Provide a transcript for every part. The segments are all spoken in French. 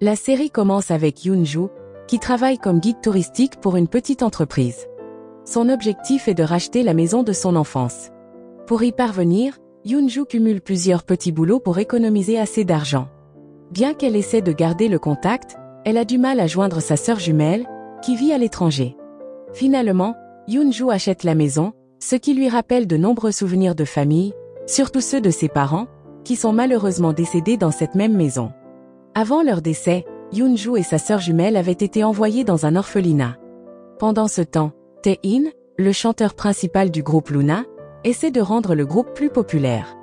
La série commence avec Yoon-ju, qui travaille comme guide touristique pour une petite entreprise. Son objectif est de racheter la maison de son enfance. Pour y parvenir, Yoon-ju cumule plusieurs petits boulots pour économiser assez d'argent. Bien qu'elle essaie de garder le contact, elle a du mal à joindre sa sœur jumelle, qui vit à l'étranger. Finalement, Yoon-ju achète la maison, ce qui lui rappelle de nombreux souvenirs de famille, surtout ceux de ses parents, qui sont malheureusement décédés dans cette même maison. Avant leur décès, Yoon-ju et sa sœur jumelle avaient été envoyés dans un orphelinat. Pendant ce temps, Tae-in, le chanteur principal du groupe Luna, essaie de rendre le groupe plus populaire.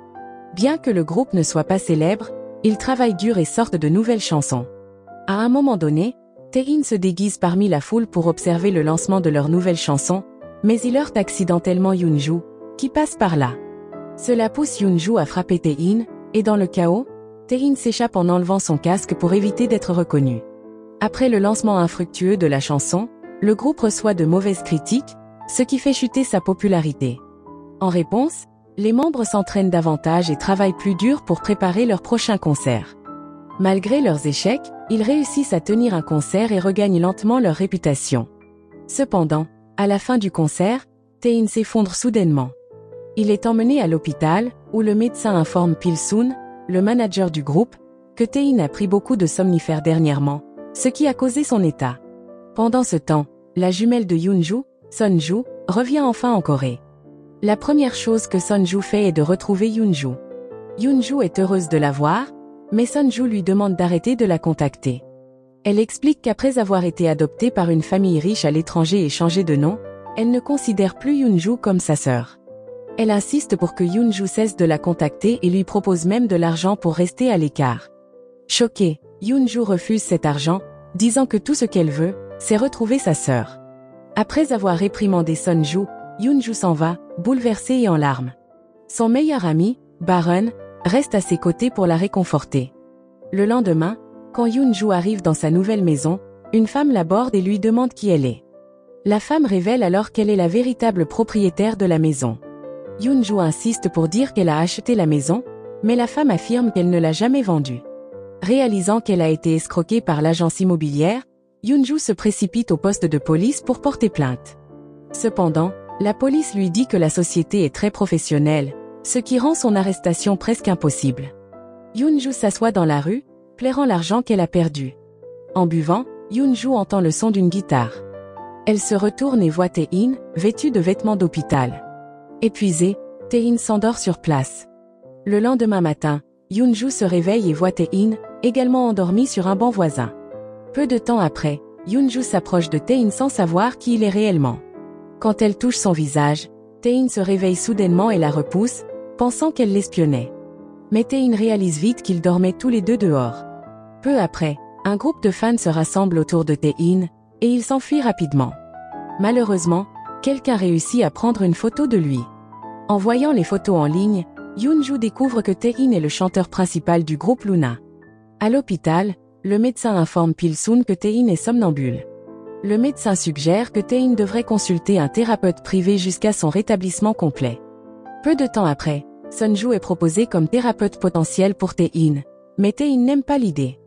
Bien que le groupe ne soit pas célèbre, ils travaillent dur et sortent de nouvelles chansons. À un moment donné, Tae-in se déguise parmi la foule pour observer le lancement de leur nouvelle chanson, mais il heurte accidentellement Yoon-ju, qui passe par là. Cela pousse Yoon-ju à frapper Tae-in, et dans le chaos, Tae-in s'échappe en enlevant son casque pour éviter d'être reconnu. Après le lancement infructueux de la chanson, le groupe reçoit de mauvaises critiques, ce qui fait chuter sa popularité. En réponse, les membres s'entraînent davantage et travaillent plus dur pour préparer leur prochain concert. Malgré leurs échecs, ils réussissent à tenir un concert et regagnent lentement leur réputation. Cependant, à la fin du concert, Tae-in s'effondre soudainement. Il est emmené à l'hôpital, où le médecin informe Pil-soon, le manager du groupe, que Tae-in a pris beaucoup de somnifères dernièrement, ce qui a causé son état. Pendant ce temps, la jumelle de Yoon-ju, Son-ju, revient enfin en Corée. La première chose que Son-ju fait est de retrouver Yoon-ju. Yoon-ju est heureuse de la voir, mais Son-ju lui demande d'arrêter de la contacter. Elle explique qu'après avoir été adoptée par une famille riche à l'étranger et changé de nom, elle ne considère plus Yoon-ju comme sa sœur. Elle insiste pour que Yoon-ju cesse de la contacter et lui propose même de l'argent pour rester à l'écart. Choquée, Yoon-ju refuse cet argent, disant que tout ce qu'elle veut, c'est retrouver sa sœur. Après avoir réprimandé Son-ju, Yoon-ju s'en va, bouleversé et en larmes. Son meilleur ami, Baron, reste à ses côtés pour la réconforter. Le lendemain, quand Yoon-ju arrive dans sa nouvelle maison, une femme l'aborde et lui demande qui elle est. La femme révèle alors qu'elle est la véritable propriétaire de la maison. Yoon-ju insiste pour dire qu'elle a acheté la maison, mais la femme affirme qu'elle ne l'a jamais vendue. Réalisant qu'elle a été escroquée par l'agence immobilière, Yoon-ju se précipite au poste de police pour porter plainte. Cependant, la police lui dit que la société est très professionnelle, ce qui rend son arrestation presque impossible. Yoon-ju s'assoit dans la rue, plairant l'argent qu'elle a perdu. En buvant, Yoon-ju entend le son d'une guitare. Elle se retourne et voit Tae-in, vêtue de vêtements d'hôpital. Épuisée, Tae-in s'endort sur place. Le lendemain matin, Yoon-ju se réveille et voit Tae-in, également endormi sur un banc voisin. Peu de temps après, Yoon-ju s'approche de Tae-in sans savoir qui il est réellement. Quand elle touche son visage, Tae-in se réveille soudainement et la repousse, pensant qu'elle l'espionnait. Mais Tae-in réalise vite qu'ils dormaient tous les deux dehors. Peu après, un groupe de fans se rassemble autour de Tae-in, et il s'enfuit rapidement. Malheureusement, quelqu'un réussit à prendre une photo de lui. En voyant les photos en ligne, Yoon-ju découvre que Tae-in est le chanteur principal du groupe Luna. À l'hôpital, le médecin informe Pil-soon que Tae-in est somnambule. Le médecin suggère que Tae-in devrait consulter un thérapeute privé jusqu'à son rétablissement complet. Peu de temps après, Son-ju est proposé comme thérapeute potentiel pour Tae-in, mais Tae-in n'aime pas l'idée.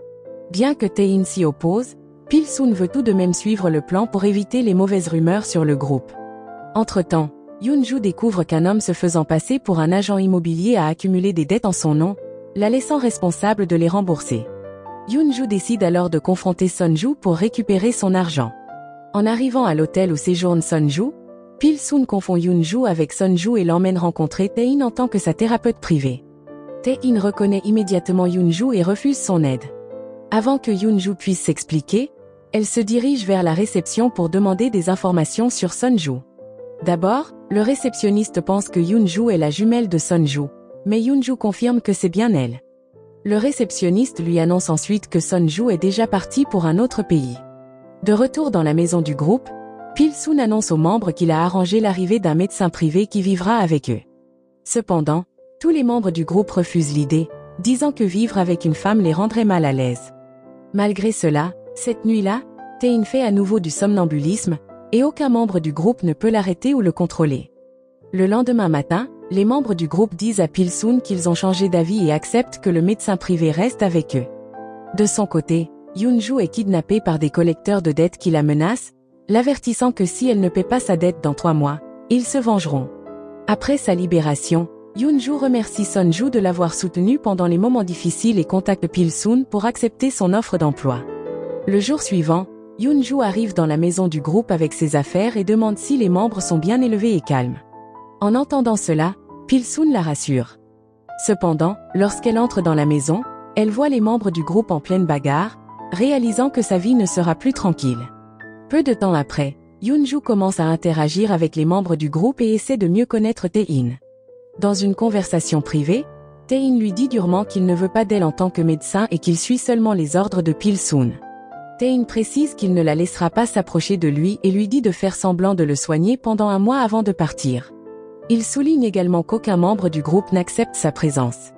Bien que Tae-in s'y oppose, Pil-soon veut tout de même suivre le plan pour éviter les mauvaises rumeurs sur le groupe. Entre-temps, Yoon-ju découvre qu'un homme se faisant passer pour un agent immobilier a accumulé des dettes en son nom, la laissant responsable de les rembourser. Yoon-ju décide alors de confronter Son-ju pour récupérer son argent. En arrivant à l'hôtel où séjourne Son-ju, Pil-soon confond Yoon-ju avec Son-ju et l'emmène rencontrer Tae-in en tant que sa thérapeute privée. Tae-in reconnaît immédiatement Yoon-ju et refuse son aide. Avant que Yoon-ju puisse s'expliquer, elle se dirige vers la réception pour demander des informations sur Son-ju. D'abord, le réceptionniste pense que Yoon-ju est la jumelle de Son-ju, mais Yoon-ju confirme que c'est bien elle. Le réceptionniste lui annonce ensuite que Son-ju est déjà parti pour un autre pays. De retour dans la maison du groupe, Pil-soon annonce aux membres qu'il a arrangé l'arrivée d'un médecin privé qui vivra avec eux. Cependant, tous les membres du groupe refusent l'idée, disant que vivre avec une femme les rendrait mal à l'aise. Malgré cela, cette nuit-là, Tae-in fait à nouveau du somnambulisme, et aucun membre du groupe ne peut l'arrêter ou le contrôler. Le lendemain matin, les membres du groupe disent à Pil-soon qu'ils ont changé d'avis et acceptent que le médecin privé reste avec eux. De son côté, Yoonju est kidnappée par des collecteurs de dettes qui la menacent, l'avertissant que si elle ne paie pas sa dette dans 3 mois, ils se vengeront. Après sa libération, Yoonju remercie Sunju de l'avoir soutenue pendant les moments difficiles et contacte Pilsoon pour accepter son offre d'emploi. Le jour suivant, Yoonju arrive dans la maison du groupe avec ses affaires et demande si les membres sont bien élevés et calmes. En entendant cela, Pilsoon la rassure. Cependant, lorsqu'elle entre dans la maison, elle voit les membres du groupe en pleine bagarre, réalisant que sa vie ne sera plus tranquille. Peu de temps après, Yoonju commence à interagir avec les membres du groupe et essaie de mieux connaître Tae-in. Dans une conversation privée, Tae-in lui dit durement qu'il ne veut pas d'elle en tant que médecin et qu'il suit seulement les ordres de Pilsoon. Tae-in précise qu'il ne la laissera pas s'approcher de lui et lui dit de faire semblant de le soigner pendant 1 mois avant de partir. Il souligne également qu'aucun membre du groupe n'accepte sa présence.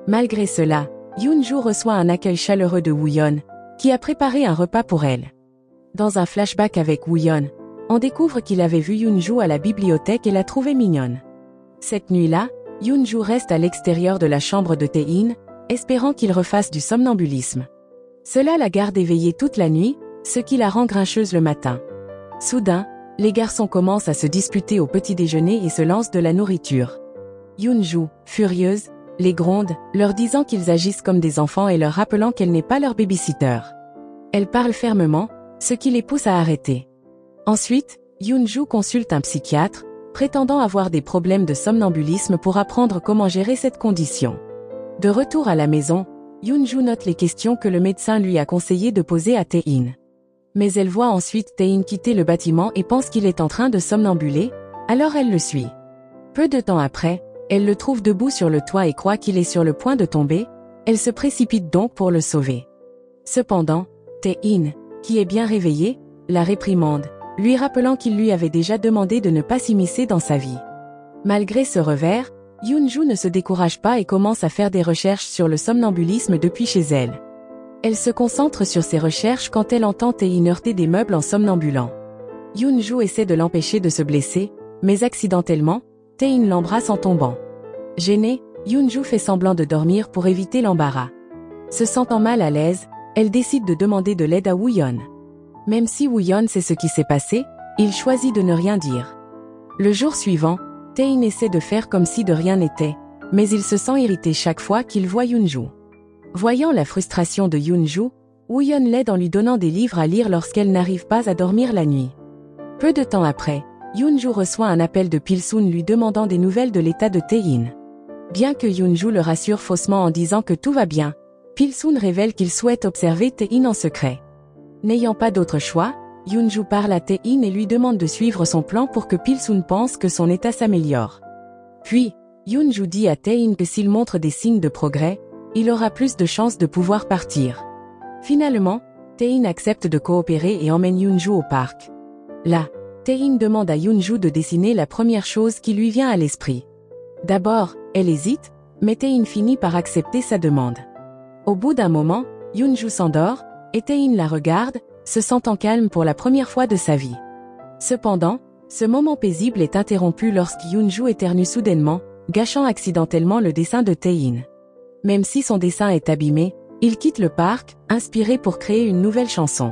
Malgré cela, Yoonju reçoit un accueil chaleureux de Woo-yeon, qui a préparé un repas pour elle. Dans un flashback avec Woo-yeon, on découvre qu'il avait vu Yoonju à la bibliothèque et l'a trouvée mignonne. Cette nuit-là, Yoonju reste à l'extérieur de la chambre de Tae-in, espérant qu'il refasse du somnambulisme. Cela la garde éveillée toute la nuit, ce qui la rend grincheuse le matin. Soudain, les garçons commencent à se disputer au petit déjeuner et se lancent de la nourriture. Yoonju, furieuse, les gronde, leur disant qu'ils agissent comme des enfants et leur rappelant qu'elle n'est pas leur babysitter. Elle parle fermement, ce qui les pousse à arrêter. Ensuite, Yoonju consulte un psychiatre, prétendant avoir des problèmes de somnambulisme pour apprendre comment gérer cette condition. De retour à la maison, Yoonju note les questions que le médecin lui a conseillé de poser à Tae-in. Mais elle voit ensuite Tae-in quitter le bâtiment et pense qu'il est en train de somnambuler, alors elle le suit. Peu de temps après, elle le trouve debout sur le toit et croit qu'il est sur le point de tomber, elle se précipite donc pour le sauver. Cependant, Tae-in, qui est bien réveillé, la réprimande, lui rappelant qu'il lui avait déjà demandé de ne pas s'immiscer dans sa vie. Malgré ce revers, Yoonju ne se décourage pas et commence à faire des recherches sur le somnambulisme depuis chez elle. Elle se concentre sur ses recherches quand elle entend Tae-in heurter des meubles en somnambulant. Yoonju essaie de l'empêcher de se blesser, mais accidentellement, Tae-in l'embrasse en tombant. Gênée, Yoonju fait semblant de dormir pour éviter l'embarras. Se sentant mal à l'aise, elle décide de demander de l'aide à Woo-yeon. Même si Woo-yeon sait ce qui s'est passé, il choisit de ne rien dire. Le jour suivant, Tae-in essaie de faire comme si de rien n'était, mais il se sent irrité chaque fois qu'il voit Yoonju. Voyant la frustration de Yoonju, Woo-yeon l'aide en lui donnant des livres à lire lorsqu'elle n'arrive pas à dormir la nuit. Peu de temps après, Yoonju reçoit un appel de Pilsoon lui demandant des nouvelles de l'état de Tae-in. Bien que Yoonju le rassure faussement en disant que tout va bien, Pilsoon révèle qu'il souhaite observer Tae-in en secret. N'ayant pas d'autre choix, Yoonju parle à Tae-in et lui demande de suivre son plan pour que Pilsoon pense que son état s'améliore. Puis, Yoonju dit à Tae-in que s'il montre des signes de progrès, il aura plus de chances de pouvoir partir. Finalement, Tae-in accepte de coopérer et emmène Yoonju au parc. Là, Tae-in demande à Yoonju de dessiner la première chose qui lui vient à l'esprit. D'abord, elle hésite, mais Tae-in finit par accepter sa demande. Au bout d'un moment, Yoonju s'endort, et Tae-in la regarde, se sentant calme pour la première fois de sa vie. Cependant, ce moment paisible est interrompu lorsque Yoonju éternue soudainement, gâchant accidentellement le dessin de Tae-in. Même si son dessin est abîmé, il quitte le parc, inspiré pour créer une nouvelle chanson.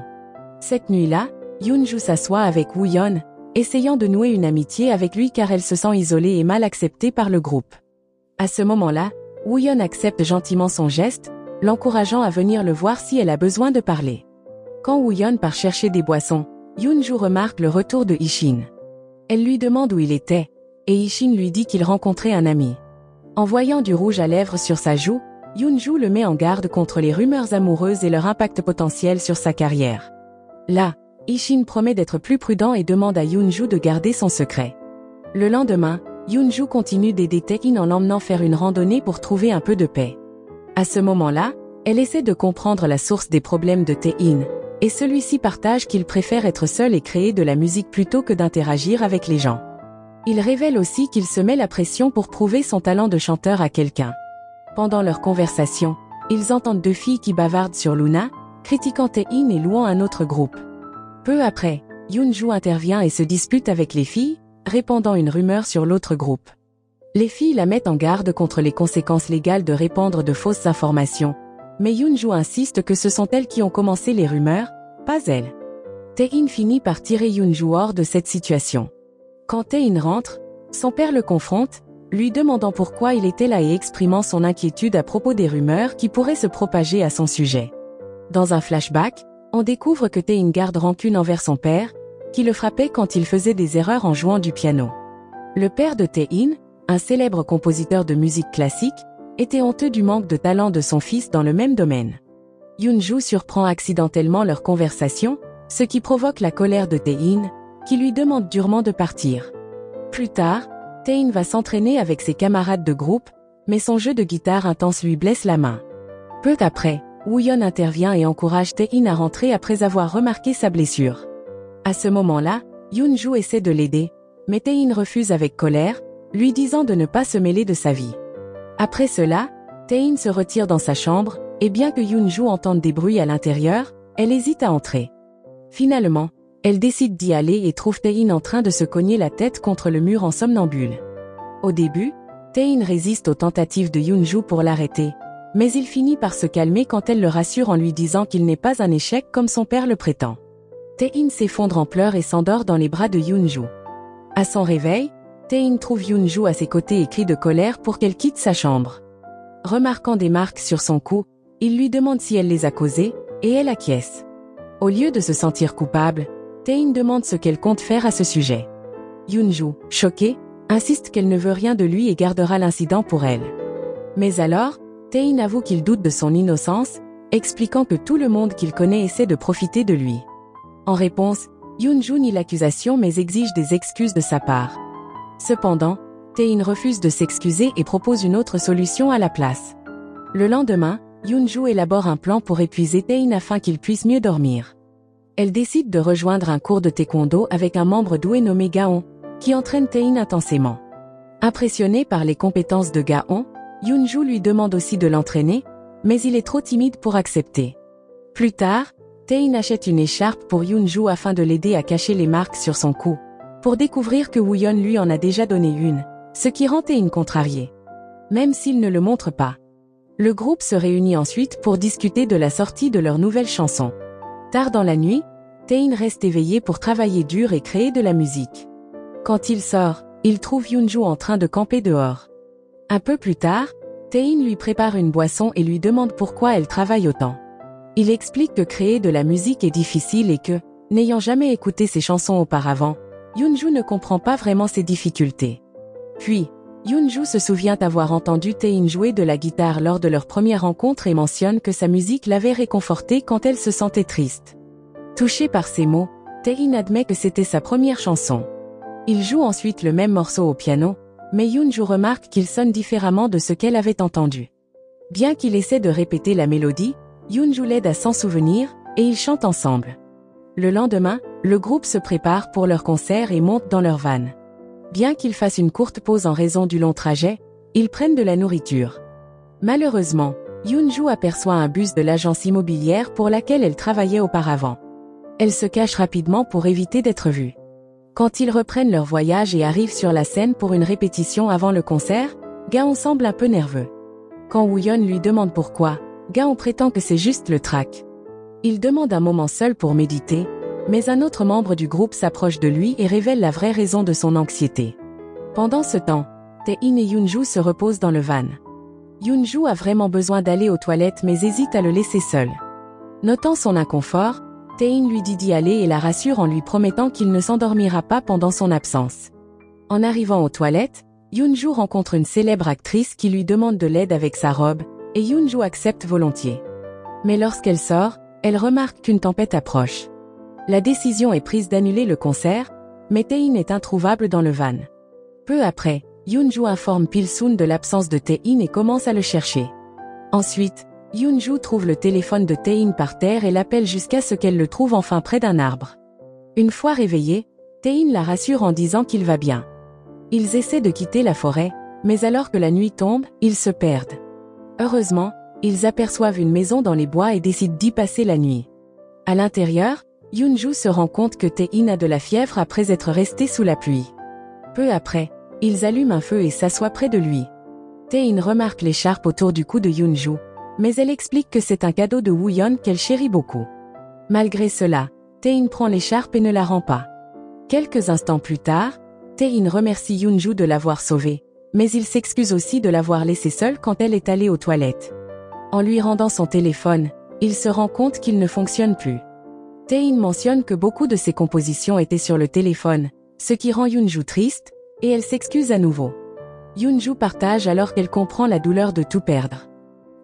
Cette nuit-là, Yoonju s'assoit avec Woo-yeon, essayant de nouer une amitié avec lui car elle se sent isolée et mal acceptée par le groupe. À ce moment-là, Woo-yeon accepte gentiment son geste, l'encourageant à venir le voir si elle a besoin de parler. Quand Woo-yeon part chercher des boissons, Yoonju remarque le retour de Ishin. Elle lui demande où il était, et Ishin lui dit qu'il rencontrait un ami. En voyant du rouge à lèvres sur sa joue, Yoonju le met en garde contre les rumeurs amoureuses et leur impact potentiel sur sa carrière. Là, Ishin promet d'être plus prudent et demande à Yoonju de garder son secret. Le lendemain, Yoonju continue d'aider Tae-in en l'emmenant faire une randonnée pour trouver un peu de paix. À ce moment-là, elle essaie de comprendre la source des problèmes de Tae-in, et celui-ci partage qu'il préfère être seul et créer de la musique plutôt que d'interagir avec les gens. Il révèle aussi qu'il se met la pression pour prouver son talent de chanteur à quelqu'un. Pendant leur conversation, ils entendent 2 filles qui bavardent sur Luna, critiquant Tae-in et louant un autre groupe. Peu après, Yoonju intervient et se dispute avec les filles, répandant une rumeur sur l'autre groupe. Les filles la mettent en garde contre les conséquences légales de répandre de fausses informations, mais Yoonjoo insiste que ce sont elles qui ont commencé les rumeurs, pas elle. Tae-in finit par tirer Yoonjoo hors de cette situation. Quand Tae-in rentre, son père le confronte, lui demandant pourquoi il était là et exprimant son inquiétude à propos des rumeurs qui pourraient se propager à son sujet. Dans un flashback, on découvre que Tae-in garde rancune envers son père, qui le frappait quand il faisait des erreurs en jouant du piano. Le père de Tae-in, un célèbre compositeur de musique classique, était honteux du manque de talent de son fils dans le même domaine. Yoonjoo surprend accidentellement leur conversation, ce qui provoque la colère de Tae-in, qui lui demande durement de partir. Plus tard, Tae-in va s'entraîner avec ses camarades de groupe, mais son jeu de guitare intense lui blesse la main. Peu après, Woo-yeon intervient et encourage Tae-in à rentrer après avoir remarqué sa blessure. À ce moment-là, Yoonjoo essaie de l'aider, mais Tae-in refuse avec colère, lui disant de ne pas se mêler de sa vie. Après cela, Tae-in se retire dans sa chambre, et bien que Yoonjoo entende des bruits à l'intérieur, elle hésite à entrer. Finalement, elle décide d'y aller et trouve Tae-in en train de se cogner la tête contre le mur en somnambule. Au début, Tae-in résiste aux tentatives de Yoonjoo pour l'arrêter, mais il finit par se calmer quand elle le rassure en lui disant qu'il n'est pas un échec comme son père le prétend. Tae-in s'effondre en pleurs et s'endort dans les bras de Yoonjoo. À son réveil, Tae-in trouve Yoonjoo à ses côtés et crie de colère pour qu'elle quitte sa chambre. Remarquant des marques sur son cou, il lui demande si elle les a causées, et elle acquiesce. Au lieu de se sentir coupable, Tae-in demande ce qu'elle compte faire à ce sujet. Yoonjoo, choquée, insiste qu'elle ne veut rien de lui et gardera l'incident pour elle. Mais alors, Tae-in avoue qu'il doute de son innocence, expliquant que tout le monde qu'il connaît essaie de profiter de lui. En réponse, Yoonjoo nie l'accusation mais exige des excuses de sa part. Cependant, Tae-in refuse de s'excuser et propose une autre solution à la place. Le lendemain, Yoonjoo élabore un plan pour épuiser Tae-in afin qu'il puisse mieux dormir. Elle décide de rejoindre un cours de taekwondo avec un membre doué nommé Gaon, qui entraîne Tae-in intensément. Impressionné par les compétences de Gaon, Yoonjoo lui demande aussi de l'entraîner, mais il est trop timide pour accepter. Plus tard, Tae-in achète une écharpe pour Yoonjoo afin de l'aider à cacher les marques sur son cou, pour découvrir que Woo-yeon lui en a déjà donné une, ce qui rend Tae-in contrarié. Même s'il ne le montre pas. Le groupe se réunit ensuite pour discuter de la sortie de leur nouvelle chanson. Tard dans la nuit, Tae-in reste éveillé pour travailler dur et créer de la musique. Quand il sort, il trouve Yoonjoo en train de camper dehors. Un peu plus tard, Tae-in lui prépare une boisson et lui demande pourquoi elle travaille autant. Il explique que créer de la musique est difficile et que, n'ayant jamais écouté ses chansons auparavant, Yoonjoo ne comprend pas vraiment ses difficultés. Puis, Yoonjoo se souvient avoir entendu Tae-in jouer de la guitare lors de leur première rencontre et mentionne que sa musique l'avait réconfortée quand elle se sentait triste. Touché par ces mots, Tae-in admet que c'était sa première chanson. Il joue ensuite le même morceau au piano, mais Yoonjoo remarque qu'il sonne différemment de ce qu'elle avait entendu. Bien qu'il essaie de répéter la mélodie, Yoonjoo l'aide à s'en souvenir, et ils chantent ensemble. Le lendemain, le groupe se prépare pour leur concert et monte dans leur van. Bien qu'ils fassent une courte pause en raison du long trajet, ils prennent de la nourriture. Malheureusement, Yoonjoo aperçoit un bus de l'agence immobilière pour laquelle elle travaillait auparavant. Elle se cache rapidement pour éviter d'être vue. Quand ils reprennent leur voyage et arrivent sur la scène pour une répétition avant le concert, Gaon semble un peu nerveux. Quand Woo-yeon lui demande pourquoi, Gaon prétend que c'est juste le trac. Il demande un moment seul pour méditer, mais un autre membre du groupe s'approche de lui et révèle la vraie raison de son anxiété. Pendant ce temps, Tae-in et Yoonjoo se reposent dans le van. Yoonjoo a vraiment besoin d'aller aux toilettes mais hésite à le laisser seul. Notant son inconfort, Tae-in lui dit d'y aller et la rassure en lui promettant qu'il ne s'endormira pas pendant son absence. En arrivant aux toilettes, Yoonjoo rencontre une célèbre actrice qui lui demande de l'aide avec sa robe, et Yoonjoo accepte volontiers. Mais lorsqu'elle sort, elle remarque qu'une tempête approche. La décision est prise d'annuler le concert, mais Tae-in est introuvable dans le van. Peu après, Yoonjoo informe Pil-soon de l'absence de Tae-in et commence à le chercher. Ensuite, Yoonjoo trouve le téléphone de Tae-in par terre et l'appelle jusqu'à ce qu'elle le trouve enfin près d'un arbre. Une fois réveillée, Tae-in la rassure en disant qu'il va bien. Ils essaient de quitter la forêt, mais alors que la nuit tombe, ils se perdent. Heureusement, ils aperçoivent une maison dans les bois et décident d'y passer la nuit. À l'intérieur, Yoonjoo se rend compte que Tae-in a de la fièvre après être resté sous la pluie. Peu après, ils allument un feu et s'assoient près de lui. Tae-in remarque l'écharpe autour du cou de Yoonjoo, mais elle explique que c'est un cadeau de Woo-yeon qu'elle chérit beaucoup. Malgré cela, Tae-in prend l'écharpe et ne la rend pas. Quelques instants plus tard, Tae-in remercie Yoon-ju de l'avoir sauvée, mais il s'excuse aussi de l'avoir laissée seule quand elle est allée aux toilettes. En lui rendant son téléphone, il se rend compte qu'il ne fonctionne plus. Tae-in mentionne que beaucoup de ses compositions étaient sur le téléphone, ce qui rend Yoon-ju triste, et elle s'excuse à nouveau. Yoon-ju partage alors qu'elle comprend la douleur de tout perdre.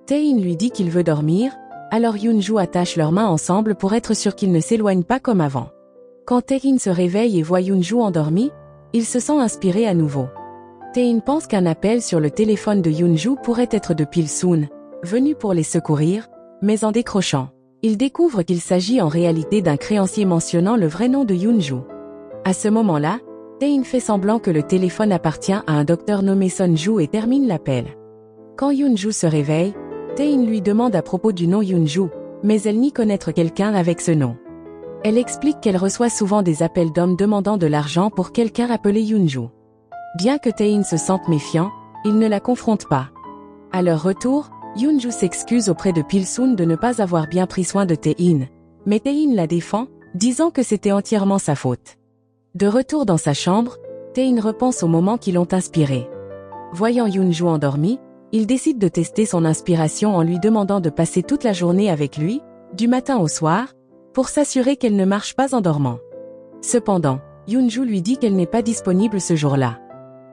Tae-in lui dit qu'il veut dormir, alors Yoon-ju attache leurs mains ensemble pour être sûr qu'ils ne s'éloignent pas comme avant. Quand Tae-in se réveille et voit Yoon-ju endormi, il se sent inspiré à nouveau. Tae-in pense qu'un appel sur le téléphone de Yoon-ju pourrait être de Pil-soon, venu pour les secourir, mais en décrochant, il découvre qu'il s'agit en réalité d'un créancier mentionnant le vrai nom de Yoon-ju. À ce moment-là, Tae-in fait semblant que le téléphone appartient à un docteur nommé Son-ju et termine l'appel. Quand Yoon-ju se réveille, Tae-in lui demande à propos du nom Yoon-ju, mais elle nie connaître quelqu'un avec ce nom. Elle explique qu'elle reçoit souvent des appels d'hommes demandant de l'argent pour quelqu'un appelé Yoon-ju. Bien que Tae-in se sente méfiant, il ne la confronte pas. À leur retour, Yoon-ju s'excuse auprès de Pil-soon de ne pas avoir bien pris soin de Tae-in, mais Tae-in la défend, disant que c'était entièrement sa faute. De retour dans sa chambre, Tae-in repense aux moments qui l'ont inspiré. Voyant Yoon-ju endormi, il décide de tester son inspiration en lui demandant de passer toute la journée avec lui, du matin au soir, pour s'assurer qu'elle ne marche pas en dormant. Cependant, Yoon-ju lui dit qu'elle n'est pas disponible ce jour-là.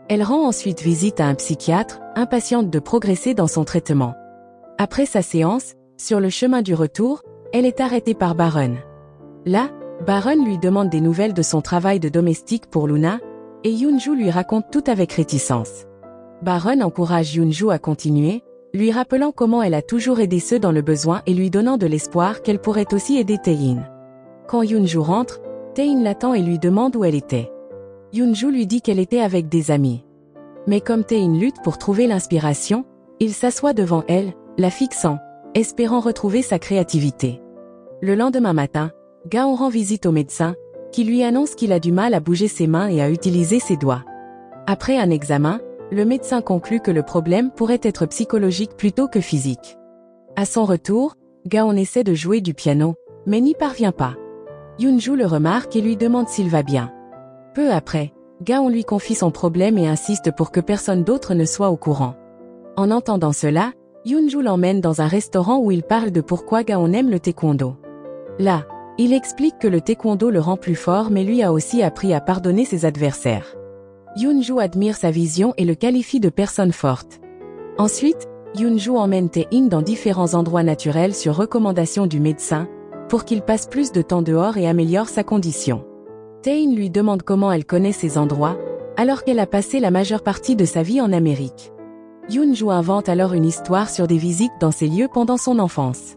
Elle rend ensuite visite à un psychiatre, impatiente de progresser dans son traitement. Après sa séance, sur le chemin du retour, elle est arrêtée par Baron. Là, Baron lui demande des nouvelles de son travail de domestique pour Luna, et Yoon-ju lui raconte tout avec réticence. Baron encourage Yoon-ju à continuer, lui rappelant comment elle a toujours aidé ceux dans le besoin et lui donnant de l'espoir qu'elle pourrait aussi aider Tae-in. Quand Yoon-ju rentre, Tae-in l'attend et lui demande où elle était. Yoon-ju lui dit qu'elle était avec des amis. Mais comme Tae-in lutte pour trouver l'inspiration, il s'assoit devant elle, la fixant, espérant retrouver sa créativité. Le lendemain matin, Gaon rend visite au médecin, qui lui annonce qu'il a du mal à bouger ses mains et à utiliser ses doigts. Après un examen, le médecin conclut que le problème pourrait être psychologique plutôt que physique. À son retour, Gaon essaie de jouer du piano, mais n'y parvient pas. Yoon-ju le remarque et lui demande s'il va bien. Peu après, Gaon lui confie son problème et insiste pour que personne d'autre ne soit au courant. En entendant cela, Yoon-ju l'emmène dans un restaurant où il parle de pourquoi Gaon aime le taekwondo. Là, il explique que le taekwondo le rend plus fort mais lui a aussi appris à pardonner ses adversaires. Yoon-ju admire sa vision et le qualifie de personne forte. Ensuite, Yoon-ju emmène Tae-in dans différents endroits naturels sur recommandation du médecin, pour qu'il passe plus de temps dehors et améliore sa condition. Tae-in lui demande comment elle connaît ces endroits, alors qu'elle a passé la majeure partie de sa vie en Amérique. Yoon-ju invente alors une histoire sur des visites dans ces lieux pendant son enfance.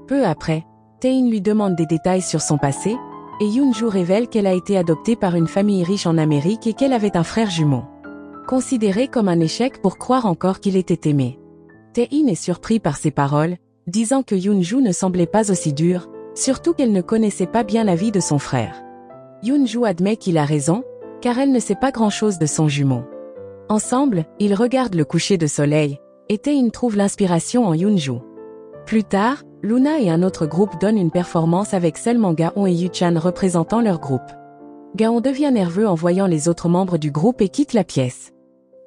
Peu après, Tae-in lui demande des détails sur son passé, et Yoon-ju révèle qu'elle a été adoptée par une famille riche en Amérique et qu'elle avait un frère jumeau. Considéré comme un échec pour croire encore qu'il était aimé. Tae-in est surpris par ces paroles, disant que Yoon-ju ne semblait pas aussi dure, surtout qu'elle ne connaissait pas bien la vie de son frère. Yoon-ju admet qu'il a raison, car elle ne sait pas grand-chose de son jumeau. Ensemble, ils regardent le coucher de soleil, et Tae-in trouve l'inspiration en Yoon-ju. Plus tard, Luna et un autre groupe donnent une performance avec seulement Gaon et Yu-chan représentant leur groupe. Gaon devient nerveux en voyant les autres membres du groupe et quitte la pièce.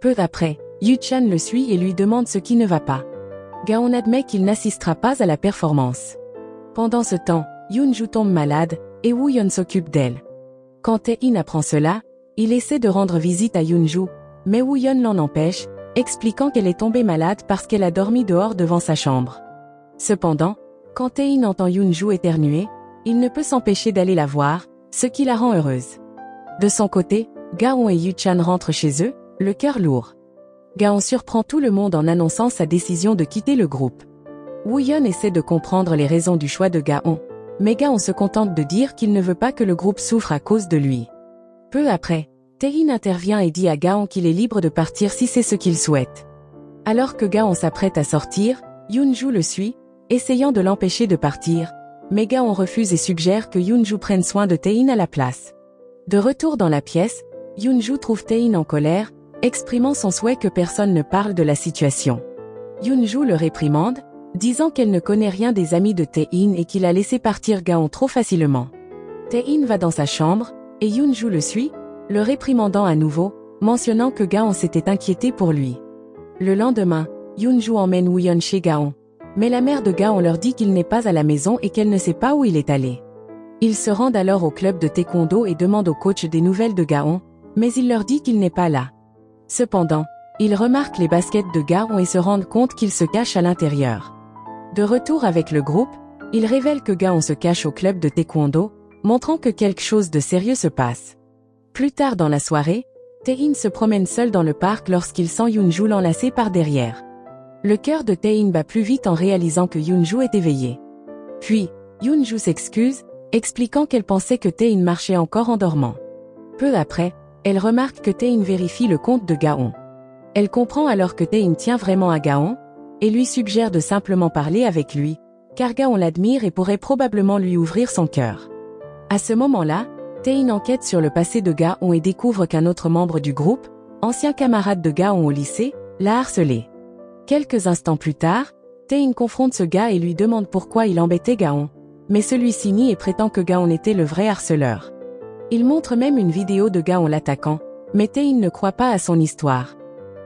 Peu après, Yu-chan le suit et lui demande ce qui ne va pas. Gaon admet qu'il n'assistera pas à la performance. Pendant ce temps, Yoon-ju tombe malade, et Woo-yeon s'occupe d'elle. Quand Tae-in apprend cela, il essaie de rendre visite à Yoon-ju, mais Woo-yeon l'en empêche, expliquant qu'elle est tombée malade parce qu'elle a dormi dehors devant sa chambre. Cependant, quand Tae-in entend Yoon-ju éternuer, il ne peut s'empêcher d'aller la voir, ce qui la rend heureuse. De son côté, Gaon et Yu-chan rentrent chez eux, le cœur lourd. Gaon surprend tout le monde en annonçant sa décision de quitter le groupe. Woo-yeon essaie de comprendre les raisons du choix de Gaon, mais Gaon se contente de dire qu'il ne veut pas que le groupe souffre à cause de lui. Peu après, Tae-in intervient et dit à Gaon qu'il est libre de partir si c'est ce qu'il souhaite. Alors que Gaon s'apprête à sortir, Yoon-ju le suit, essayant de l'empêcher de partir, mais Gaon refuse et suggère que Yoon-ju prenne soin de Tae-in à la place. De retour dans la pièce, Yoon-ju trouve Tae-in en colère, exprimant son souhait que personne ne parle de la situation. Yoon-ju le réprimande, disant qu'elle ne connaît rien des amis de Tae-in et qu'il a laissé partir Gaon trop facilement. Tae-in va dans sa chambre, et Yoon-ju le suit, le réprimandant à nouveau, mentionnant que Gaon s'était inquiété pour lui. Le lendemain, Yoon-ju emmène Woo-yeon chez Gaon, mais la mère de Gaon leur dit qu'il n'est pas à la maison et qu'elle ne sait pas où il est allé. Ils se rendent alors au club de taekwondo et demandent au coach des nouvelles de Gaon, mais il leur dit qu'il n'est pas là. Cependant, ils remarquent les baskets de Gaon et se rendent compte qu'il se cache à l'intérieur. De retour avec le groupe, ils révèlent que Gaon se cache au club de taekwondo, montrant que quelque chose de sérieux se passe. Plus tard dans la soirée, Tae-in se promène seul dans le parc lorsqu'il sent Yoon-ju l'enlacer par derrière. Le cœur de Tae-in bat plus vite en réalisant que Yoon-ju est éveillé. Puis, Yoon-ju s'excuse, expliquant qu'elle pensait que Tae-in marchait encore en dormant. Peu après, elle remarque que Tae-in vérifie le compte de Gaon. Elle comprend alors que Tae-in tient vraiment à Gaon, et lui suggère de simplement parler avec lui, car Gaon l'admire et pourrait probablement lui ouvrir son cœur. À ce moment-là, Tae-in enquête sur le passé de Gaon et découvre qu'un autre membre du groupe, ancien camarade de Gaon au lycée, l'a harcelé. Quelques instants plus tard, Tae-in confronte ce gars et lui demande pourquoi il embêtait Gaon, mais celui-ci nie et prétend que Gaon était le vrai harceleur. Il montre même une vidéo de Gaon l'attaquant, mais Tae-in ne croit pas à son histoire.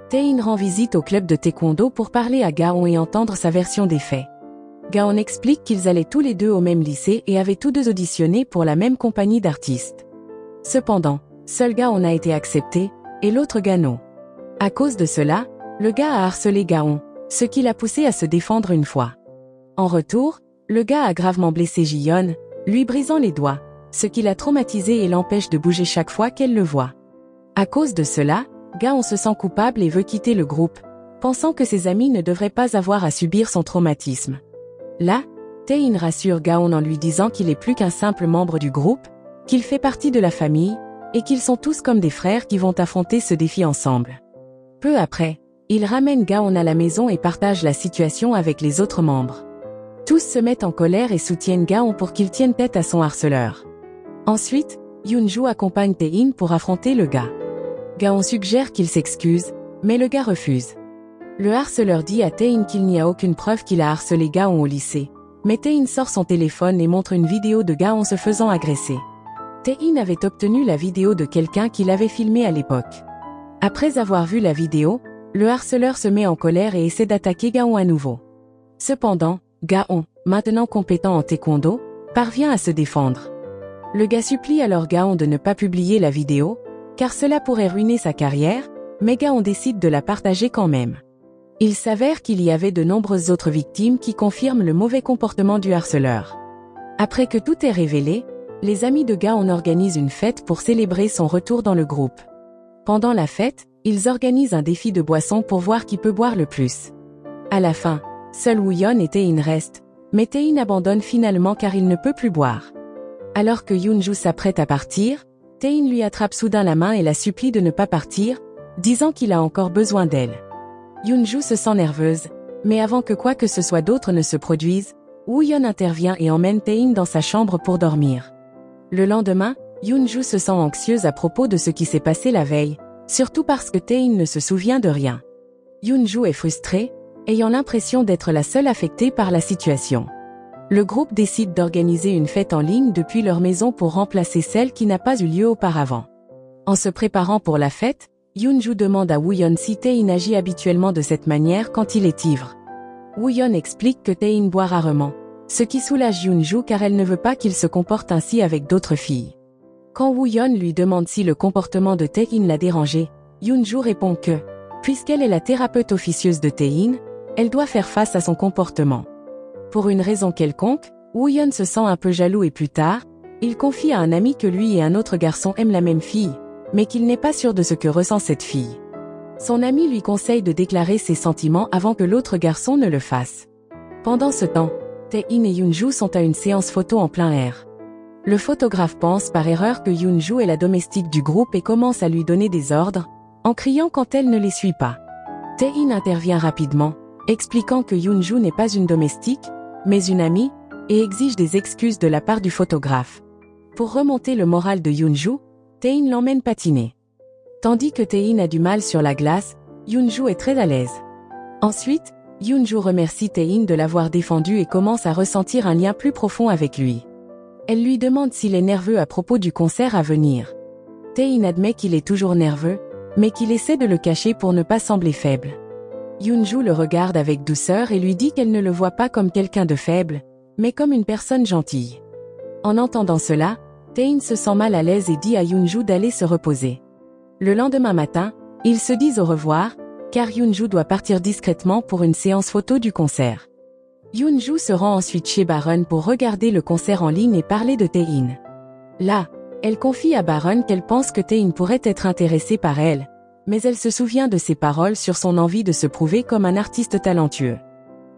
Tae-in rend visite au club de taekwondo pour parler à Gaon et entendre sa version des faits. Gaon explique qu'ils allaient tous les deux au même lycée et avaient tous deux auditionné pour la même compagnie d'artistes. Cependant, seul Gaon a été accepté, et l'autre gars non. À cause de cela, le gars a harcelé Gaon, ce qui l'a poussé à se défendre une fois. En retour, le gars a gravement blessé Ji-yeon, lui brisant les doigts, ce qui l'a traumatisé et l'empêche de bouger chaque fois qu'elle le voit. À cause de cela, Gaon se sent coupable et veut quitter le groupe, pensant que ses amis ne devraient pas avoir à subir son traumatisme. Là, Tae-in rassure Gaon en lui disant qu'il est plus qu'un simple membre du groupe, qu'il fait partie de la famille, et qu'ils sont tous comme des frères qui vont affronter ce défi ensemble. Peu après, il ramène Gaon à la maison et partage la situation avec les autres membres. Tous se mettent en colère et soutiennent Gaon pour qu'il tienne tête à son harceleur. Ensuite, Yoon-ju accompagne Tae-in pour affronter le gars. Gaon suggère qu'il s'excuse, mais le gars refuse. Le harceleur dit à Tae-in qu'il n'y a aucune preuve qu'il a harcelé Gaon au lycée, mais Tae-in sort son téléphone et montre une vidéo de Gaon se faisant agresser. Tae-in avait obtenu la vidéo de quelqu'un qui l'avait filmé à l'époque. Après avoir vu la vidéo, le harceleur se met en colère et essaie d'attaquer Gaon à nouveau. Cependant, Gaon, maintenant compétent en taekwondo, parvient à se défendre. Le gars supplie alors Gaon de ne pas publier la vidéo, car cela pourrait ruiner sa carrière, mais Gaon décide de la partager quand même. Il s'avère qu'il y avait de nombreuses autres victimes qui confirment le mauvais comportement du harceleur. Après que tout est révélé, les amis de Gaon organisent une fête pour célébrer son retour dans le groupe. Pendant la fête, ils organisent un défi de boisson pour voir qui peut boire le plus. À la fin, seul Woo-yeon et Tae-in restent, mais Tae-in abandonne finalement car il ne peut plus boire. Alors que Yoon-ju s'apprête à partir, Tae-in lui attrape soudain la main et la supplie de ne pas partir, disant qu'il a encore besoin d'elle. Yoon-ju se sent nerveuse, mais avant que quoi que ce soit d'autre ne se produise, Woo-yeon intervient et emmène Tae-in dans sa chambre pour dormir. Le lendemain, Yoon-ju se sent anxieuse à propos de ce qui s'est passé la veille, surtout parce que Tae-in ne se souvient de rien. Yoon-ju est frustrée, ayant l'impression d'être la seule affectée par la situation. Le groupe décide d'organiser une fête en ligne depuis leur maison pour remplacer celle qui n'a pas eu lieu auparavant. En se préparant pour la fête, Yoon-ju demande à Woo-yeon si Tae-in agit habituellement de cette manière quand il est ivre. Woo-yeon explique que Tae-in boit rarement, ce qui soulage Yoon-ju car elle ne veut pas qu'il se comporte ainsi avec d'autres filles. Quand Woo-yeon lui demande si le comportement de Tae-in l'a dérangé, Yoon-ju répond que, puisqu'elle est la thérapeute officieuse de Tae-in, elle doit faire face à son comportement. Pour une raison quelconque, Woo-yeon se sent un peu jaloux et plus tard, il confie à un ami que lui et un autre garçon aiment la même fille, mais qu'il n'est pas sûr de ce que ressent cette fille. Son ami lui conseille de déclarer ses sentiments avant que l'autre garçon ne le fasse. Pendant ce temps, Tae-in et Yoon-ju sont à une séance photo en plein air. Le photographe pense par erreur que Yoon-ju est la domestique du groupe et commence à lui donner des ordres, en criant quand elle ne les suit pas. Tae-in intervient rapidement, expliquant que Yoon-ju n'est pas une domestique, mais une amie, et exige des excuses de la part du photographe. Pour remonter le moral de Yoon-ju, Tae-in l'emmène patiner. Tandis que Tae-in a du mal sur la glace, Yoon-ju est très à l'aise. Ensuite, Yoonju remercie Tae-in de l'avoir défendu et commence à ressentir un lien plus profond avec lui. Elle lui demande s'il est nerveux à propos du concert à venir. Tae-in admet qu'il est toujours nerveux, mais qu'il essaie de le cacher pour ne pas sembler faible. Yoonju le regarde avec douceur et lui dit qu'elle ne le voit pas comme quelqu'un de faible, mais comme une personne gentille. En entendant cela, Tae-in se sent mal à l'aise et dit à Yoonju d'aller se reposer. Le lendemain matin, ils se disent au revoir, car Yoonju doit partir discrètement pour une séance photo du concert. Yoonju se rend ensuite chez Baron pour regarder le concert en ligne et parler de Tae-in. Là, elle confie à Baron qu'elle pense que Tae-in pourrait être intéressé par elle, mais elle se souvient de ses paroles sur son envie de se prouver comme un artiste talentueux.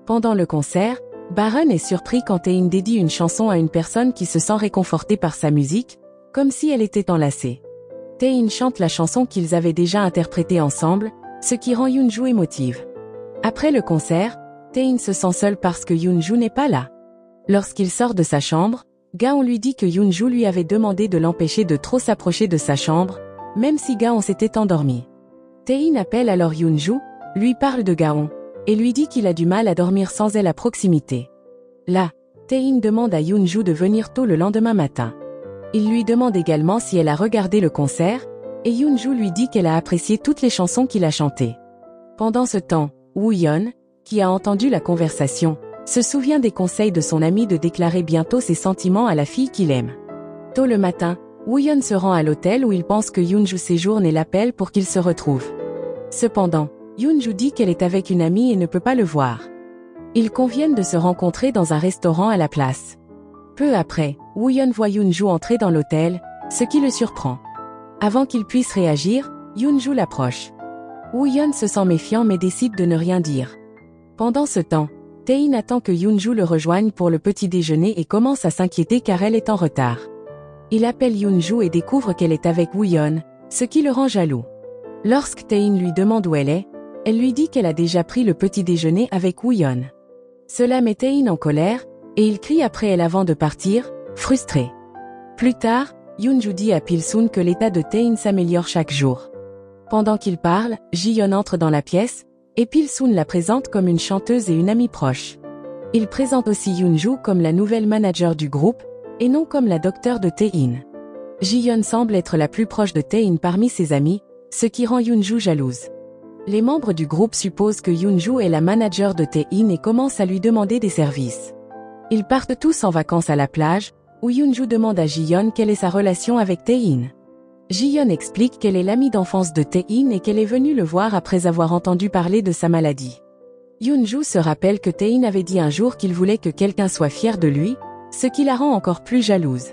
Pendant le concert, Baron est surpris quand Tae-in dédie une chanson à une personne qui se sent réconfortée par sa musique, comme si elle était enlacée. Tae-in chante la chanson qu'ils avaient déjà interprétée ensemble, ce qui rend Yoonju émotive. Après le concert, Tae-in se sent seul parce que Yoonju n'est pas là. Lorsqu'il sort de sa chambre, Gaon lui dit que Yoonju lui avait demandé de l'empêcher de trop s'approcher de sa chambre, même si Gaon s'était endormi. Tae-in appelle alors Yoonju, lui parle de Gaon, et lui dit qu'il a du mal à dormir sans elle à proximité. Là, Tae-in demande à Yoonju de venir tôt le lendemain matin. Il lui demande également si elle a regardé le concert, et Yoonju lui dit qu'elle a apprécié toutes les chansons qu'il a chantées. Pendant ce temps, Woo-yeon, qui a entendu la conversation, se souvient des conseils de son ami de déclarer bientôt ses sentiments à la fille qu'il aime. Tôt le matin, Woo-yeon se rend à l'hôtel où il pense que Yoonju séjourne et l'appelle pour qu'ils se retrouvent. Cependant, Yoonju dit qu'elle est avec une amie et ne peut pas le voir. Ils conviennent de se rencontrer dans un restaurant à la place. Peu après, Woo-yeon voit Yoonju entrer dans l'hôtel, ce qui le surprend. Avant qu'il puisse réagir, Yoonju l'approche. Woo-yeon se sent méfiant mais décide de ne rien dire. Pendant ce temps, Tae-in attend que Yoonju le rejoigne pour le petit déjeuner et commence à s'inquiéter car elle est en retard. Il appelle Yoonju et découvre qu'elle est avec Woo-yeon, ce qui le rend jaloux. Lorsque Tae-in lui demande où elle est, elle lui dit qu'elle a déjà pris le petit déjeuner avec Woo-yeon. Cela met Tae-in en colère, et il crie après elle avant de partir, frustré. Plus tard, Yoonju dit à Pil-soon que l'état de Tae-in s'améliore chaque jour. Pendant qu'il parle, Ji-yeon entre dans la pièce, et Pil-soon la présente comme une chanteuse et une amie proche. Il présente aussi Yoonju comme la nouvelle manager du groupe, et non comme la docteure de Tae-in. Ji-yeon semble être la plus proche de Tae-in parmi ses amis, ce qui rend Yoonju jalouse. Les membres du groupe supposent que Yoonju est la manager de Tae-in et commencent à lui demander des services. Ils partent tous en vacances à la plage, où Yoonju demande à Ji-yeon quelle est sa relation avec Tae-in. Ji-yeon explique qu'elle est l'amie d'enfance de Tae-in et qu'elle est venue le voir après avoir entendu parler de sa maladie. Yoonju se rappelle que Tae-in avait dit un jour qu'il voulait que quelqu'un soit fier de lui, ce qui la rend encore plus jalouse.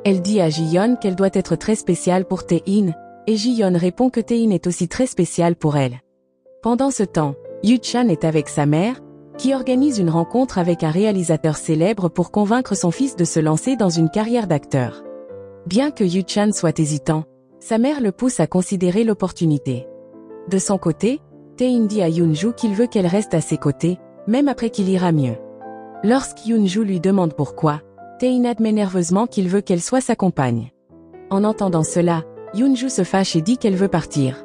Elle dit à Ji-yeon qu'elle doit être très spéciale pour Tae-in, et Ji-yeon répond que Tae-in est aussi très spécial pour elle. Pendant ce temps, Yu-chan est avec sa mère, qui organise une rencontre avec un réalisateur célèbre pour convaincre son fils de se lancer dans une carrière d'acteur. Bien que Yu-chan soit hésitant, sa mère le pousse à considérer l'opportunité. De son côté, Tae-in dit à Yoonju qu'il veut qu'elle reste à ses côtés, même après qu'il ira mieux. Lorsque Yoonju lui demande pourquoi, Tae-in admet nerveusement qu'il veut qu'elle soit sa compagne. En entendant cela, Yoonju se fâche et dit qu'elle veut partir.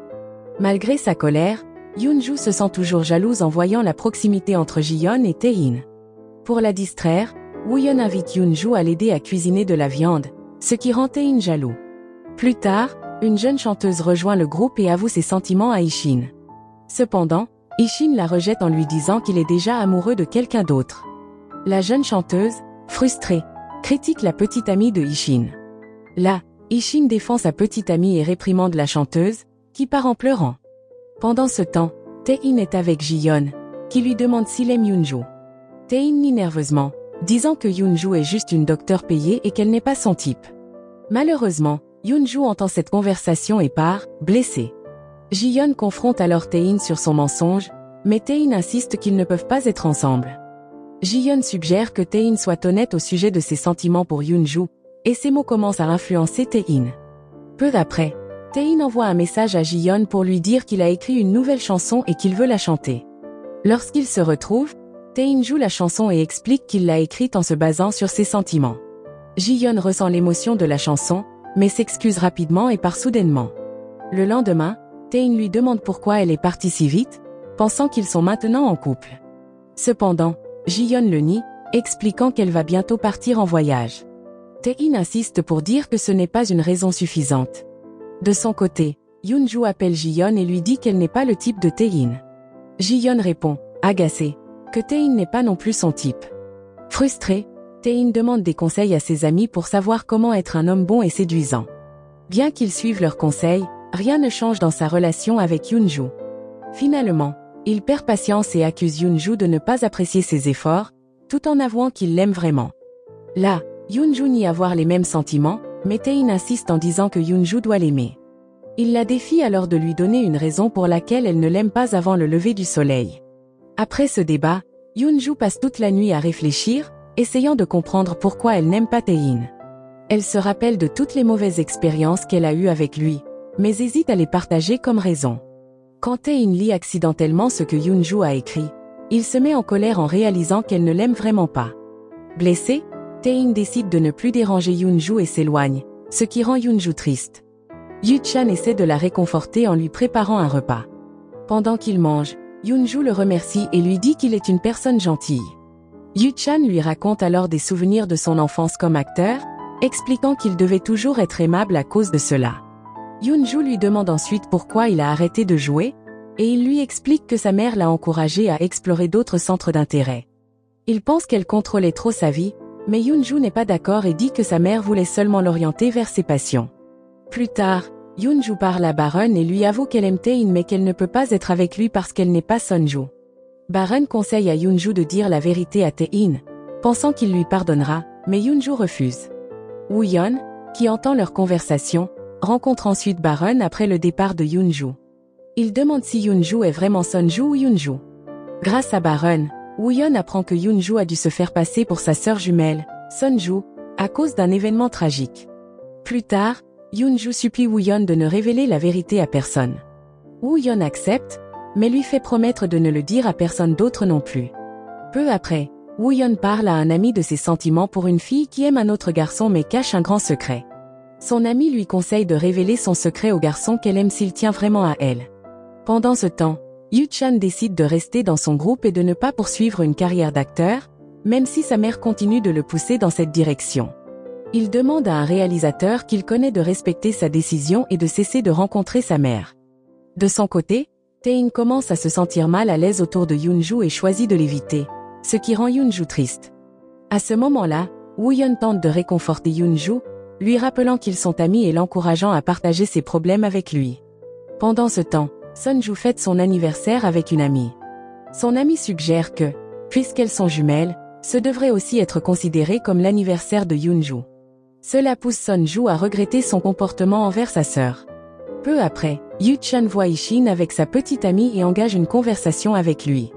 Malgré sa colère, Yoonju se sent toujours jalouse en voyant la proximité entre Ji-yeon et Tae-in. Pour la distraire, Woo-yeon invite Yoonju à l'aider à cuisiner de la viande, ce qui rend Tae-in jaloux. Plus tard, une jeune chanteuse rejoint le groupe et avoue ses sentiments à Ishin. Cependant, Ishin la rejette en lui disant qu'il est déjà amoureux de quelqu'un d'autre. La jeune chanteuse, frustrée, critique la petite amie de Ishin. Là, Ishin défend sa petite amie et réprimande la chanteuse, qui part en pleurant. Pendant ce temps, Tae-in est avec Ji-yeon, qui lui demande s'il aime Yoonju. Tae-in nie nerveusement, disant que Yoonju est juste une docteure payée et qu'elle n'est pas son type. Malheureusement, Yoonju entend cette conversation et part, blessé. Ji-yeon confronte alors Tae-in sur son mensonge, mais Tae-in insiste qu'ils ne peuvent pas être ensemble. Ji-yeon suggère que Tae-in soit honnête au sujet de ses sentiments pour Yoonju, et ces mots commencent à influencer Tae-in. Peu après, Tae-in envoie un message à Ji-yeon pour lui dire qu'il a écrit une nouvelle chanson et qu'il veut la chanter. Lorsqu'ils se retrouvent, Tae-in joue la chanson et explique qu'il l'a écrite en se basant sur ses sentiments. Ji-yeon ressent l'émotion de la chanson, mais s'excuse rapidement et part soudainement. Le lendemain, Tae-in lui demande pourquoi elle est partie si vite, pensant qu'ils sont maintenant en couple. Cependant, Ji-yeon le nie, expliquant qu'elle va bientôt partir en voyage. Tae-in insiste pour dire que ce n'est pas une raison suffisante. De son côté, Yoon-ju appelle Ji-yeon et lui dit qu'elle n'est pas le type de Tae-in. Ji-yeon répond, agacé, que Tae-in n'est pas non plus son type. Frustré, Tae-in demande des conseils à ses amis pour savoir comment être un homme bon et séduisant. Bien qu'ils suivent leurs conseils, rien ne change dans sa relation avec Yoon-ju. Finalement, il perd patience et accuse Yoon-ju de ne pas apprécier ses efforts, tout en avouant qu'il l'aime vraiment. Là, Yoon-ju nie avoir les mêmes sentiments, mais Tae-in insiste en disant que Yoon-ju doit l'aimer. Il la défie alors de lui donner une raison pour laquelle elle ne l'aime pas avant le lever du soleil. Après ce débat, Yoon-ju passe toute la nuit à réfléchir, essayant de comprendre pourquoi elle n'aime pas Tae-in. Elle se rappelle de toutes les mauvaises expériences qu'elle a eues avec lui, mais hésite à les partager comme raison. Quand Tae-in lit accidentellement ce que Yoon-ju a écrit, il se met en colère en réalisant qu'elle ne l'aime vraiment pas. Blessé, Tae-in décide de ne plus déranger Yoon-ju et s'éloigne, ce qui rend Yoon-ju triste. Yoo-chan essaie de la réconforter en lui préparant un repas. Pendant qu'il mange, Yoon-ju le remercie et lui dit qu'il est une personne gentille. Yoo-chan lui raconte alors des souvenirs de son enfance comme acteur, expliquant qu'il devait toujours être aimable à cause de cela. Yoon-ju lui demande ensuite pourquoi il a arrêté de jouer, et il lui explique que sa mère l'a encouragé à explorer d'autres centres d'intérêt. Il pense qu'elle contrôlait trop sa vie, mais Yoon-ju n'est pas d'accord et dit que sa mère voulait seulement l'orienter vers ses passions. Plus tard, Yoon-ju parle à Bareun et lui avoue qu'elle aime Tae-in mais qu'elle ne peut pas être avec lui parce qu'elle n'est pas Sunju. Bareun conseille à Yoon-ju de dire la vérité à Tae-in, pensant qu'il lui pardonnera, mais Yoon-ju refuse. Woo-yeon, qui entend leur conversation, rencontre ensuite Bareun après le départ de Yoon-ju. Il demande si Yoon-ju est vraiment Sunju ou Yoon-ju. Grâce à Bareun, Woo-yeon apprend que Yoon-ju a dû se faire passer pour sa sœur jumelle, Sunju, à cause d'un événement tragique. Plus tard, Yoon-ju supplie Woo-yeon de ne révéler la vérité à personne. Woo-yeon accepte, mais lui fait promettre de ne le dire à personne d'autre non plus. Peu après, Woo-yeon parle à un ami de ses sentiments pour une fille qui aime un autre garçon mais cache un grand secret. Son ami lui conseille de révéler son secret au garçon qu'elle aime s'il tient vraiment à elle. Pendant ce temps, Yoo-chan décide de rester dans son groupe et de ne pas poursuivre une carrière d'acteur, même si sa mère continue de le pousser dans cette direction. Il demande à un réalisateur qu'il connaît de respecter sa décision et de cesser de rencontrer sa mère. De son côté, Tae-in commence à se sentir mal à l'aise autour de Yoon-ju et choisit de l'éviter, ce qui rend Yoon-ju triste. À ce moment-là, Woo-yeon tente de réconforter Yoon-ju, lui rappelant qu'ils sont amis et l'encourageant à partager ses problèmes avec lui. Pendant ce temps, Sunju fête son anniversaire avec une amie. Son amie suggère que, puisqu'elles sont jumelles, ce devrait aussi être considéré comme l'anniversaire de Yoon-ju. Cela pousse Sunju à regretter son comportement envers sa sœur. Peu après, Yoo-chan voit Ishin avec sa petite amie et engage une conversation avec lui.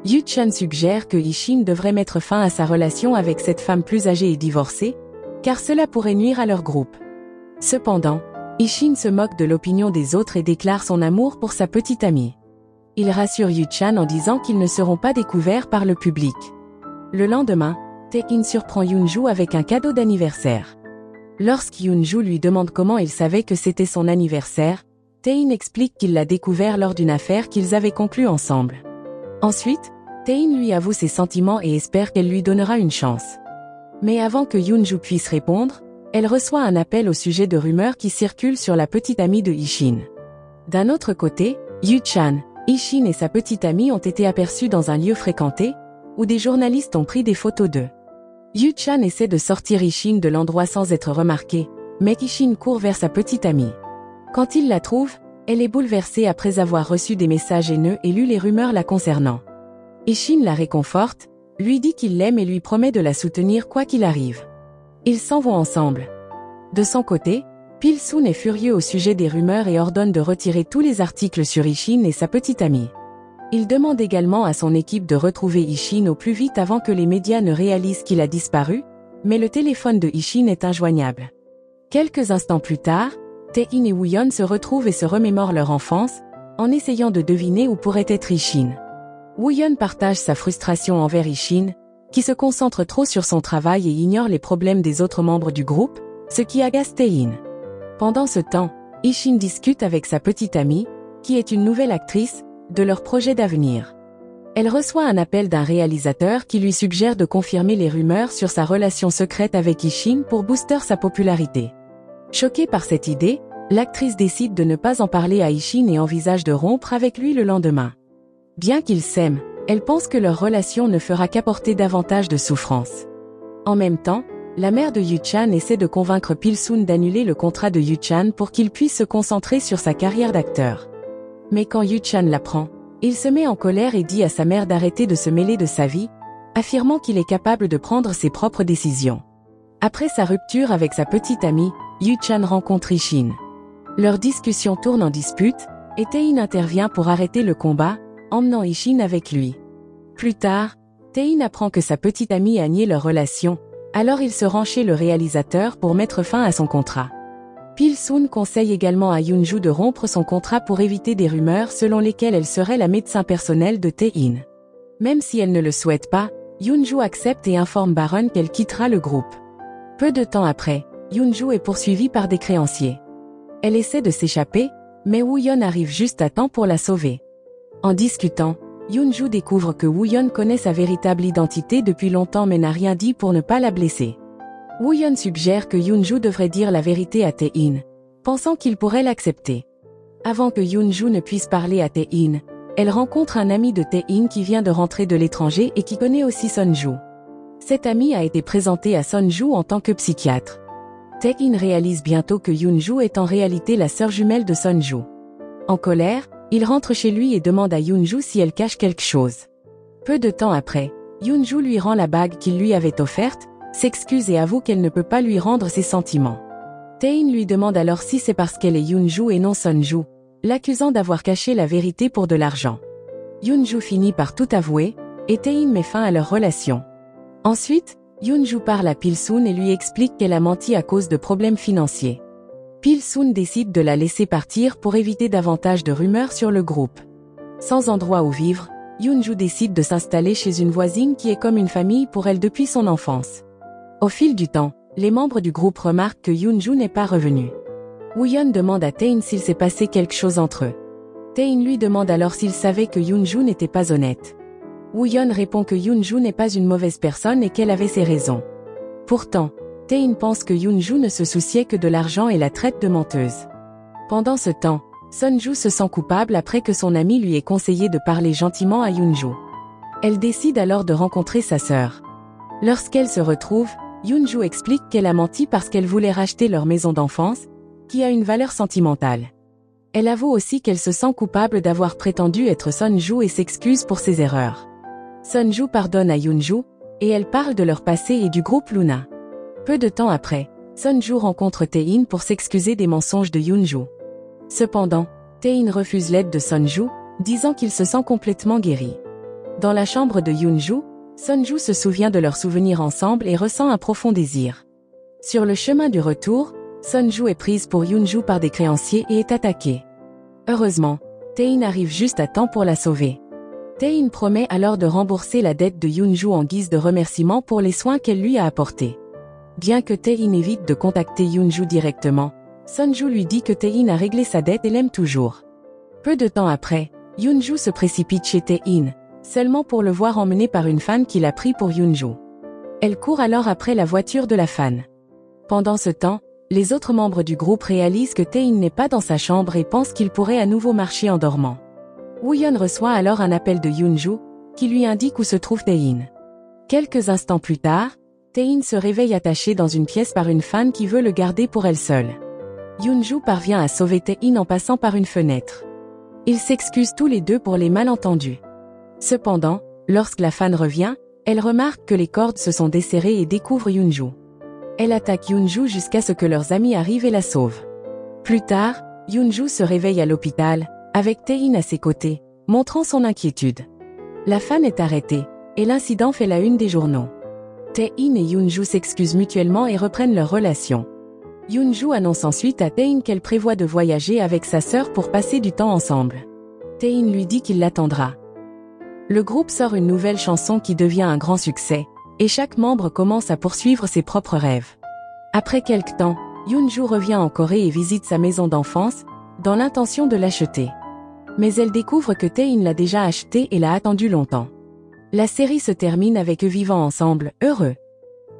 Yoo-chan suggère que Ishin devrait mettre fin à sa relation avec cette femme plus âgée et divorcée, car cela pourrait nuire à leur groupe. Cependant, Ishin se moque de l'opinion des autres et déclare son amour pour sa petite amie. Il rassure Yoo-chan en disant qu'ils ne seront pas découverts par le public. Le lendemain, Tae-in surprend Yoon-ju avec un cadeau d'anniversaire. Lorsque Yoon-ju lui demande comment il savait que c'était son anniversaire, Tae-in explique qu'il l'a découvert lors d'une affaire qu'ils avaient conclue ensemble. Ensuite, Tae-in lui avoue ses sentiments et espère qu'elle lui donnera une chance. Mais avant que Yoon-ju puisse répondre, elle reçoit un appel au sujet de rumeurs qui circulent sur la petite amie de Ishin. D'un autre côté, Yoo-chan, Ishin et sa petite amie ont été aperçus dans un lieu fréquenté, où des journalistes ont pris des photos d'eux. Yoo-chan essaie de sortir Ishin de l'endroit sans être remarqué, mais Ishin court vers sa petite amie. Quand il la trouve, elle est bouleversée après avoir reçu des messages haineux et lu les rumeurs la concernant. Ishin la réconforte, lui dit qu'il l'aime et lui promet de la soutenir quoi qu'il arrive. Ils s'en vont ensemble. De son côté, Pil-soon est furieux au sujet des rumeurs et ordonne de retirer tous les articles sur Ishin et sa petite amie. Il demande également à son équipe de retrouver Ishin au plus vite avant que les médias ne réalisent qu'il a disparu, mais le téléphone de Ishin est injoignable. Quelques instants plus tard, Tae-in et Woo-yeon se retrouvent et se remémorent leur enfance, en essayant de deviner où pourrait être Ishin. Woo-yeon partage sa frustration envers Ishin, qui se concentre trop sur son travail et ignore les problèmes des autres membres du groupe, ce qui agace Tae-in. Pendant ce temps, Ishin discute avec sa petite amie, qui est une nouvelle actrice, de leur projet d'avenir. Elle reçoit un appel d'un réalisateur qui lui suggère de confirmer les rumeurs sur sa relation secrète avec Ishin pour booster sa popularité. Choquée par cette idée, l'actrice décide de ne pas en parler à Ishin et envisage de rompre avec lui le lendemain. Bien qu'ils s'aiment, elle pense que leur relation ne fera qu'apporter davantage de souffrance. En même temps, la mère de Yu-chan essaie de convaincre Pil-soon d'annuler le contrat de Yu-chan pour qu'il puisse se concentrer sur sa carrière d'acteur. Mais quand Yu-chan l'apprend, il se met en colère et dit à sa mère d'arrêter de se mêler de sa vie, affirmant qu'il est capable de prendre ses propres décisions. Après sa rupture avec sa petite amie, Yu-chan rencontre Ishin. Leur discussion tourne en dispute, et Tae-in intervient pour arrêter le combat, emmenant Ishin avec lui. Plus tard, Tae-in apprend que sa petite amie a nié leur relation, alors il se rend chez le réalisateur pour mettre fin à son contrat. Pil-soon conseille également à Yoon-ju de rompre son contrat pour éviter des rumeurs selon lesquelles elle serait la médecin personnelle de Tae-in. Même si elle ne le souhaite pas, Yoon-ju accepte et informe Baron qu'elle quittera le groupe. Peu de temps après, Yoon-ju est poursuivie par des créanciers. Elle essaie de s'échapper, mais Woo-yeon arrive juste à temps pour la sauver. En discutant, Yoon-ju découvre que Woo-yeon connaît sa véritable identité depuis longtemps mais n'a rien dit pour ne pas la blesser. Woo-yeon suggère que Yoon-ju devrait dire la vérité à Tae-in, pensant qu'il pourrait l'accepter. Avant que Yoon-ju ne puisse parler à Tae-in, elle rencontre un ami de Tae-in qui vient de rentrer de l'étranger et qui connaît aussi Sun-ju. Cet ami a été présenté à Sun-ju en tant que psychiatre. Tae-in réalise bientôt que Yoon-ju est en réalité la sœur jumelle de Sun-ju. En colère, il rentre chez lui et demande à Yoon-ju si elle cache quelque chose. Peu de temps après, Yoon-ju lui rend la bague qu'il lui avait offerte, s'excuse et avoue qu'elle ne peut pas lui rendre ses sentiments. Tae-in lui demande alors si c'est parce qu'elle est Yoon-ju et non Sun-ju, l'accusant d'avoir caché la vérité pour de l'argent. Yoon-ju finit par tout avouer, et Tae-in met fin à leur relation. Ensuite, Yoon-ju parle à Pil-soon et lui explique qu'elle a menti à cause de problèmes financiers. Pil-soon décide de la laisser partir pour éviter davantage de rumeurs sur le groupe. Sans endroit où vivre, Yoon-ju décide de s'installer chez une voisine qui est comme une famille pour elle depuis son enfance. Au fil du temps, les membres du groupe remarquent que Yoon-ju n'est pas revenu. Woo-yeon demande à Tae-in s'il s'est passé quelque chose entre eux. Tae-in lui demande alors s'il savait que Yoon-ju n'était pas honnête. Woo-yeon répond que Yoon-ju n'est pas une mauvaise personne et qu'elle avait ses raisons. Pourtant, Tae-in pense que Yoon-ju ne se souciait que de l'argent et la traite de menteuse. Pendant ce temps, Sun-ju se sent coupable après que son ami lui ait conseillé de parler gentiment à Yoon-ju. Elle décide alors de rencontrer sa sœur. Lorsqu'elle se retrouve, Yoon-ju explique qu'elle a menti parce qu'elle voulait racheter leur maison d'enfance, qui a une valeur sentimentale. Elle avoue aussi qu'elle se sent coupable d'avoir prétendu être Sun-ju et s'excuse pour ses erreurs. Sun-ju pardonne à Yoon-ju, et elle parle de leur passé et du groupe Luna. Peu de temps après, Sun-ju rencontre Tae-in pour s'excuser des mensonges de Yoon-ju. Cependant, Tae-in refuse l'aide de Sun-ju, disant qu'il se sent complètement guéri. Dans la chambre de Yoon-ju, Sun-ju se souvient de leurs souvenirs ensemble et ressent un profond désir. Sur le chemin du retour, Sun-ju est prise pour Yoon-ju par des créanciers et est attaquée. Heureusement, Tae-in arrive juste à temps pour la sauver. Tae-in promet alors de rembourser la dette de Yoon-ju en guise de remerciement pour les soins qu'elle lui a apportés. Bien que Tae-in évite de contacter Yoon-ju directement, Sun-ju lui dit que Tae-in a réglé sa dette et l'aime toujours. Peu de temps après, Yoon-ju se précipite chez Tae-in, seulement pour le voir emmené par une fan qu'il a pris pour Yoon-ju. Elle court alors après la voiture de la fan. Pendant ce temps, les autres membres du groupe réalisent que Tae-in n'est pas dans sa chambre et pensent qu'il pourrait à nouveau marcher en dormant. Woo-yeon reçoit alors un appel de Yoon-ju, qui lui indique où se trouve Tae-in. Quelques instants plus tard, Tae-in se réveille attaché dans une pièce par une fan qui veut le garder pour elle seule. Yoon-ju parvient à sauver Tae-in en passant par une fenêtre. Ils s'excusent tous les deux pour les malentendus. Cependant, lorsque la fan revient, elle remarque que les cordes se sont desserrées et découvre Yoon-ju. Elle attaque Yoon-ju jusqu'à ce que leurs amis arrivent et la sauvent. Plus tard, Yoon-ju se réveille à l'hôpital, avec Tae-in à ses côtés, montrant son inquiétude. La fan est arrêtée, et l'incident fait la une des journaux. Tae-in et Yoon-ju s'excusent mutuellement et reprennent leur relation. Yoon-ju annonce ensuite à Tae-in qu'elle prévoit de voyager avec sa sœur pour passer du temps ensemble. Tae-in lui dit qu'il l'attendra. Le groupe sort une nouvelle chanson qui devient un grand succès, et chaque membre commence à poursuivre ses propres rêves. Après quelque temps, Yoon-ju revient en Corée et visite sa maison d'enfance, dans l'intention de l'acheter. Mais elle découvre que Tae-in l'a déjà acheté et l'a attendu longtemps. La série se termine avec eux vivant ensemble, heureux.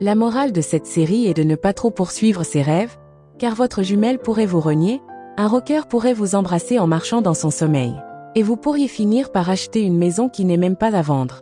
La morale de cette série est de ne pas trop poursuivre ses rêves, car votre jumelle pourrait vous renier, un rocker pourrait vous embrasser en marchant dans son sommeil. Et vous pourriez finir par acheter une maison qui n'est même pas à vendre.